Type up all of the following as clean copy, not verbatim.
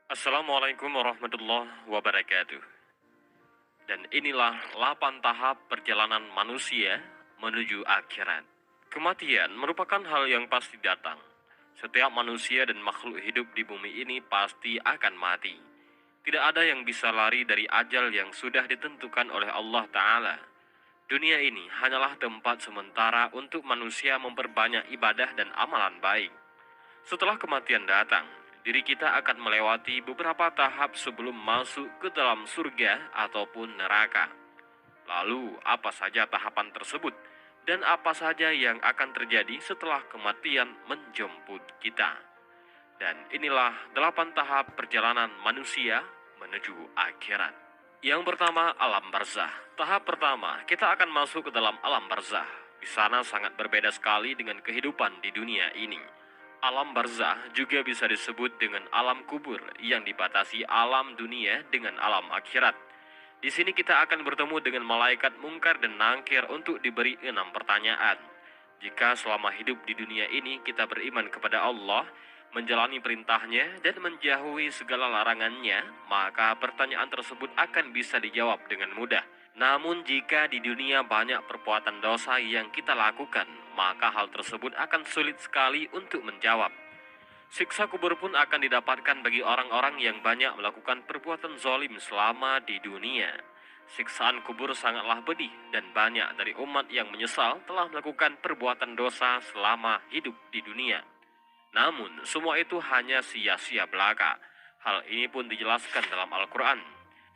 Assalamualaikum warahmatullahi wabarakatuh. Dan inilah 8 tahap perjalanan manusia menuju akhirat. Kematian merupakan hal yang pasti datang. Setiap manusia dan makhluk hidup di bumi ini pasti akan mati. Tidak ada yang bisa lari dari ajal yang sudah ditentukan oleh Allah Ta'ala. Dunia ini hanyalah tempat sementara untuk manusia memperbanyak ibadah dan amalan baik. Setelah kematian datang, diri kita akan melewati beberapa tahap sebelum masuk ke dalam surga ataupun neraka. Lalu, apa saja tahapan tersebut dan apa saja yang akan terjadi setelah kematian menjemput kita? Dan inilah 8 tahap perjalanan manusia menuju akhirat. Yang pertama, alam barzah. Tahap pertama, kita akan masuk ke dalam alam barzah. Di sana sangat berbeda sekali dengan kehidupan di dunia ini. Alam barzah juga bisa disebut dengan alam kubur yang dibatasi alam dunia dengan alam akhirat. Di sini kita akan bertemu dengan malaikat mungkar dan nangkir untuk diberi 6 pertanyaan. Jika selama hidup di dunia ini kita beriman kepada Allah, menjalani perintahnya dan menjauhi segala larangannya, maka pertanyaan tersebut akan bisa dijawab dengan mudah. Namun jika di dunia banyak perbuatan dosa yang kita lakukan, maka hal tersebut akan sulit sekali untuk menjawab. Siksa kubur pun akan didapatkan bagi orang-orang yang banyak melakukan perbuatan zalim selama di dunia. Siksaan kubur sangatlah pedih dan banyak dari umat yang menyesal telah melakukan perbuatan dosa selama hidup di dunia. Namun, semua itu hanya sia-sia belaka. Hal ini pun dijelaskan dalam Al-Quran.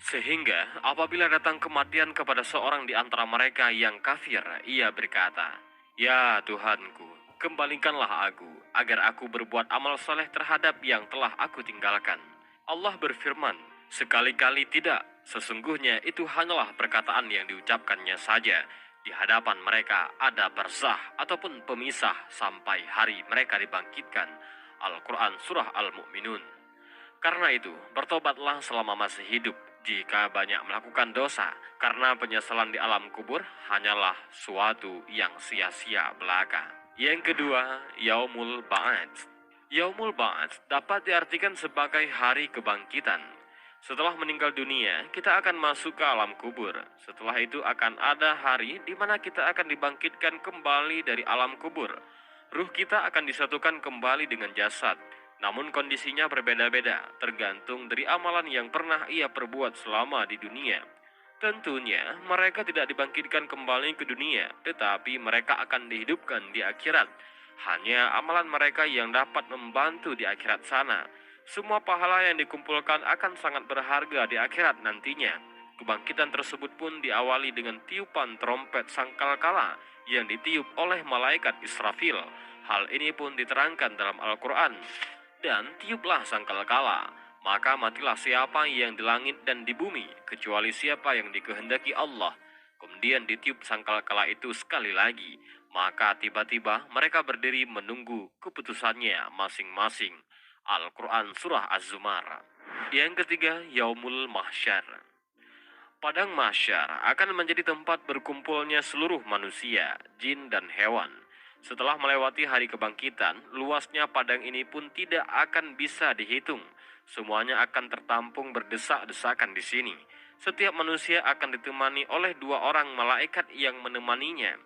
Sehingga, apabila datang kematian kepada seorang di antara mereka yang kafir, ia berkata, "Ya Tuhanku, kembalikanlah aku, agar aku berbuat amal soleh terhadap yang telah aku tinggalkan." Allah berfirman, "Sekali-kali tidak, sesungguhnya itu hanyalah perkataan yang diucapkannya saja. Di hadapan mereka ada barzah ataupun pemisah sampai hari mereka dibangkitkan." Al-Quran Surah Al-Mu'minun. Karena itu, bertobatlah selama masih hidup jika banyak melakukan dosa, karena penyesalan di alam kubur hanyalah suatu yang sia-sia belaka. Yang kedua, Yaumul Ba'ats. Yaumul Ba'ats dapat diartikan sebagai hari kebangkitan. Setelah meninggal dunia, kita akan masuk ke alam kubur. Setelah itu akan ada hari di mana kita akan dibangkitkan kembali dari alam kubur. Ruh kita akan disatukan kembali dengan jasad. Namun kondisinya berbeda-beda, tergantung dari amalan yang pernah ia perbuat selama di dunia. Tentunya, mereka tidak dibangkitkan kembali ke dunia, tetapi mereka akan dihidupkan di akhirat. Hanya amalan mereka yang dapat membantu di akhirat sana. Semua pahala yang dikumpulkan akan sangat berharga di akhirat nantinya. Kebangkitan tersebut pun diawali dengan tiupan trompet sangkakala yang ditiup oleh malaikat Israfil. Hal ini pun diterangkan dalam Al-Quran. Dan tiuplah sangkakala, maka matilah siapa yang di langit dan di bumi, kecuali siapa yang dikehendaki Allah. Kemudian ditiup sangkakala itu sekali lagi, maka tiba-tiba mereka berdiri menunggu keputusannya masing-masing. Al-Quran Surah Az-Zumar. Yang ketiga, Yaumul Mahsyar. Padang Mahsyar akan menjadi tempat berkumpulnya seluruh manusia, jin, dan hewan. Setelah melewati hari kebangkitan, luasnya padang ini pun tidak akan bisa dihitung. Semuanya akan tertampung berdesak-desakan di sini. Setiap manusia akan ditemani oleh 2 orang malaikat yang menemaninya.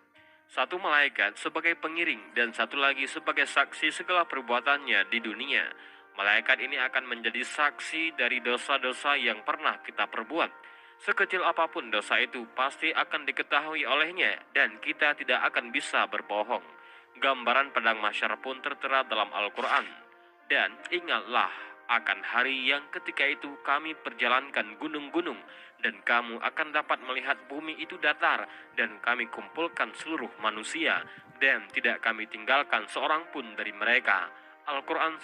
Satu malaikat sebagai pengiring dan satu lagi sebagai saksi segala perbuatannya di dunia. Malaikat ini akan menjadi saksi dari dosa-dosa yang pernah kita perbuat. Sekecil apapun dosa itu pasti akan diketahui olehnya dan kita tidak akan bisa berbohong. Gambaran padang mahsyar pun tertera dalam Al-Quran. Dan ingatlah akan hari yang ketika itu kami perjalankan gunung-gunung dan kamu akan dapat melihat bumi itu datar dan kami kumpulkan seluruh manusia dan tidak kami tinggalkan seorang pun dari mereka. Al-Quran.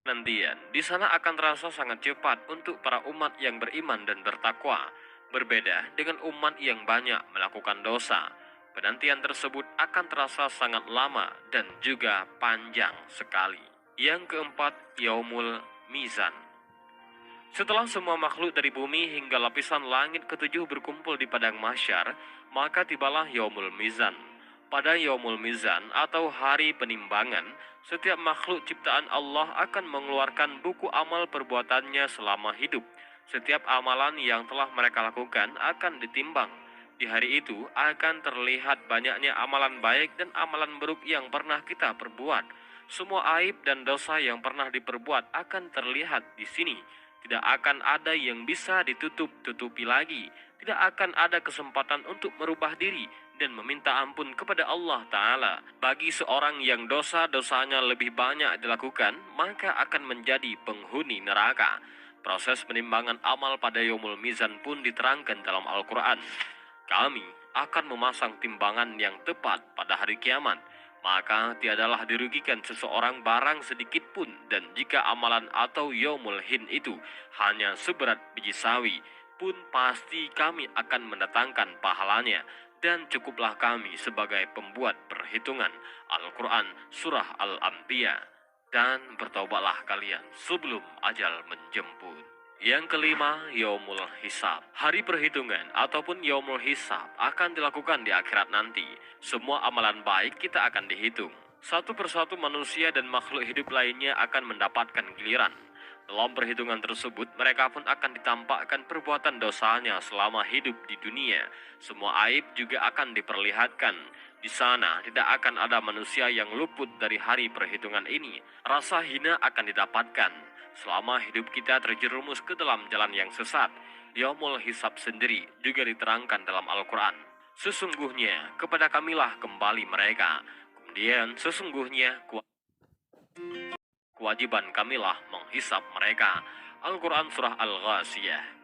Nantian, di sana akan terasa sangat cepat untuk para umat yang beriman dan bertakwa, berbeda dengan umat yang banyak melakukan dosa. Penantian tersebut akan terasa sangat lama dan juga panjang sekali. Yang keempat, Yaumul Mizan. Setelah semua makhluk dari bumi hingga lapisan langit ketujuh berkumpul di padang mahsyar, maka tibalah Yaumul Mizan. Pada Yaumul Mizan atau hari penimbangan, setiap makhluk ciptaan Allah akan mengeluarkan buku amal perbuatannya selama hidup. Setiap amalan yang telah mereka lakukan akan ditimbang. Di hari itu akan terlihat banyaknya amalan baik dan amalan buruk yang pernah kita perbuat. Semua aib dan dosa yang pernah diperbuat akan terlihat di sini. Tidak akan ada yang bisa ditutup-tutupi lagi. Tidak akan ada kesempatan untuk merubah diri dan meminta ampun kepada Allah Ta'ala. Bagi seorang yang dosa-dosanya lebih banyak dilakukan, maka akan menjadi penghuni neraka. Proses penimbangan amal pada Yaumul Mizan pun diterangkan dalam Al-Quran. Kami akan memasang timbangan yang tepat pada hari kiamat, maka tiadalah dirugikan seseorang barang sedikit pun, dan jika amalan atau Yaumul Hin itu hanya seberat biji sawi, pun pasti kami akan mendatangkan pahalanya, dan cukuplah kami sebagai pembuat perhitungan. Al-Quran Surah Al-Anbiya. Dan bertaubatlah kalian sebelum ajal menjemput. Yang kelima, Yaumul Hisab. Hari perhitungan ataupun Yaumul Hisab akan dilakukan di akhirat nanti. Semua amalan baik kita akan dihitung. Satu persatu manusia dan makhluk hidup lainnya akan mendapatkan giliran. Dalam perhitungan tersebut, mereka pun akan ditampakkan perbuatan dosanya selama hidup di dunia. Semua aib juga akan diperlihatkan. Di sana tidak akan ada manusia yang luput dari hari perhitungan ini. Rasa hina akan didapatkan selama hidup kita terjerumus ke dalam jalan yang sesat. Yaumul Hisab sendiri juga diterangkan dalam Al-Quran. Sesungguhnya kepada kamilah kembali mereka. Kemudian sesungguhnya kewajiban kamilah menghisap mereka. Al-Quran Surah Al-Ghasiyah.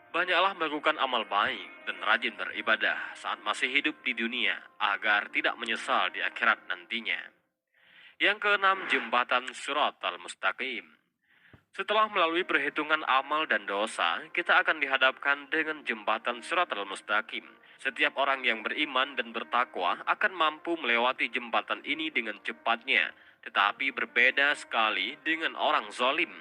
Banyaklah melakukan amal baik dan rajin beribadah saat masih hidup di dunia agar tidak menyesal di akhirat nantinya. Yang keenam, jembatan Shiratal Mustaqim. Setelah melalui perhitungan amal dan dosa, kita akan dihadapkan dengan jembatan Shiratal Mustaqim. Setiap orang yang beriman dan bertakwa akan mampu melewati jembatan ini dengan cepatnya. Tetapi berbeda sekali dengan orang zalim.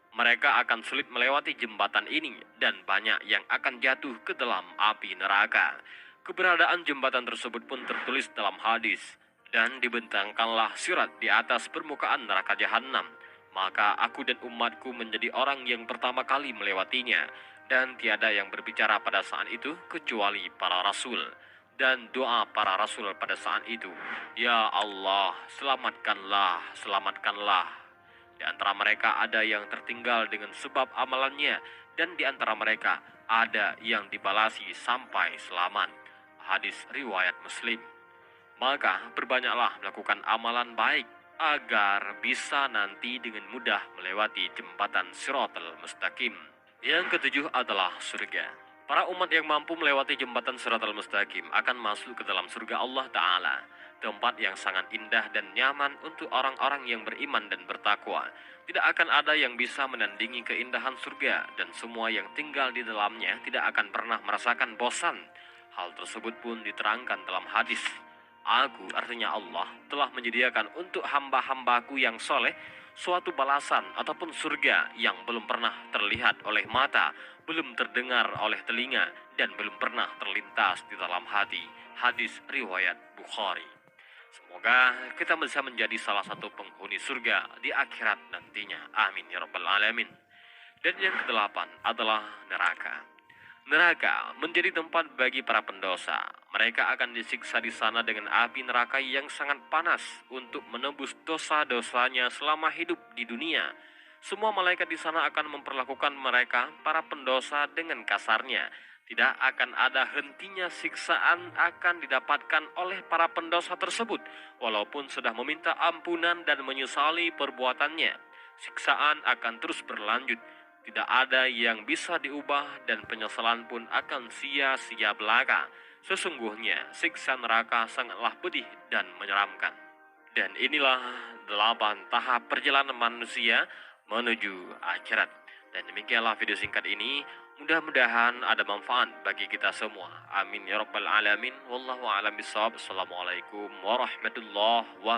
Mereka akan sulit melewati jembatan ini dan banyak yang akan jatuh ke dalam api neraka. Keberadaan jembatan tersebut pun tertulis dalam hadis, dan dibentangkanlah sirat di atas permukaan neraka jahanam. Maka aku dan umatku menjadi orang yang pertama kali melewatinya, dan tiada yang berbicara pada saat itu kecuali para rasul. Dan doa para rasul pada saat itu, ya Allah, selamatkanlah, selamatkanlah. Di antara mereka ada yang tertinggal dengan sebab amalannya, dan di antara mereka ada yang dibalasi sampai selamat. Hadis riwayat Muslim. Maka perbanyaklah melakukan amalan baik agar bisa nanti dengan mudah melewati jembatan Shiratal Mustaqim. Yang ketujuh adalah surga. Para umat yang mampu melewati jembatan Shiratal Mustaqim akan masuk ke dalam surga Allah Ta'ala, tempat yang sangat indah dan nyaman untuk orang-orang yang beriman dan bertakwa. Tidak akan ada yang bisa menandingi keindahan surga, dan semua yang tinggal di dalamnya tidak akan pernah merasakan bosan. Hal tersebut pun diterangkan dalam hadis. Aku, artinya Allah, telah menyediakan untuk hamba-hambaku yang soleh suatu balasan ataupun surga yang belum pernah terlihat oleh mata, belum terdengar oleh telinga, dan belum pernah terlintas di dalam hati. Hadis riwayat Bukhari. Semoga kita bisa menjadi salah satu penghuni surga di akhirat nantinya. Amin ya rabbal alamin. Dan yang kedelapan adalah neraka. Neraka menjadi tempat bagi para pendosa. Mereka akan disiksa di sana dengan api neraka yang sangat panas untuk menebus dosa-dosanya selama hidup di dunia. Semua malaikat di sana akan memperlakukan mereka, para pendosa, dengan kasarnya. Tidak akan ada hentinya siksaan akan didapatkan oleh para pendosa tersebut, walaupun sudah meminta ampunan dan menyesali perbuatannya. Siksaan akan terus berlanjut. Tidak ada yang bisa diubah dan penyesalan pun akan sia-sia belaka. Sesungguhnya siksa neraka sangatlah pedih dan menyeramkan. Dan inilah 8 tahap perjalanan manusia menuju akhirat. Dan demikianlah video singkat ini. Mudah-mudahan ada manfaat bagi kita semua. Amin ya rabbal alamin. Wallahu a'lam bishawab. Assalamualaikum warahmatullahi wabarakatuh.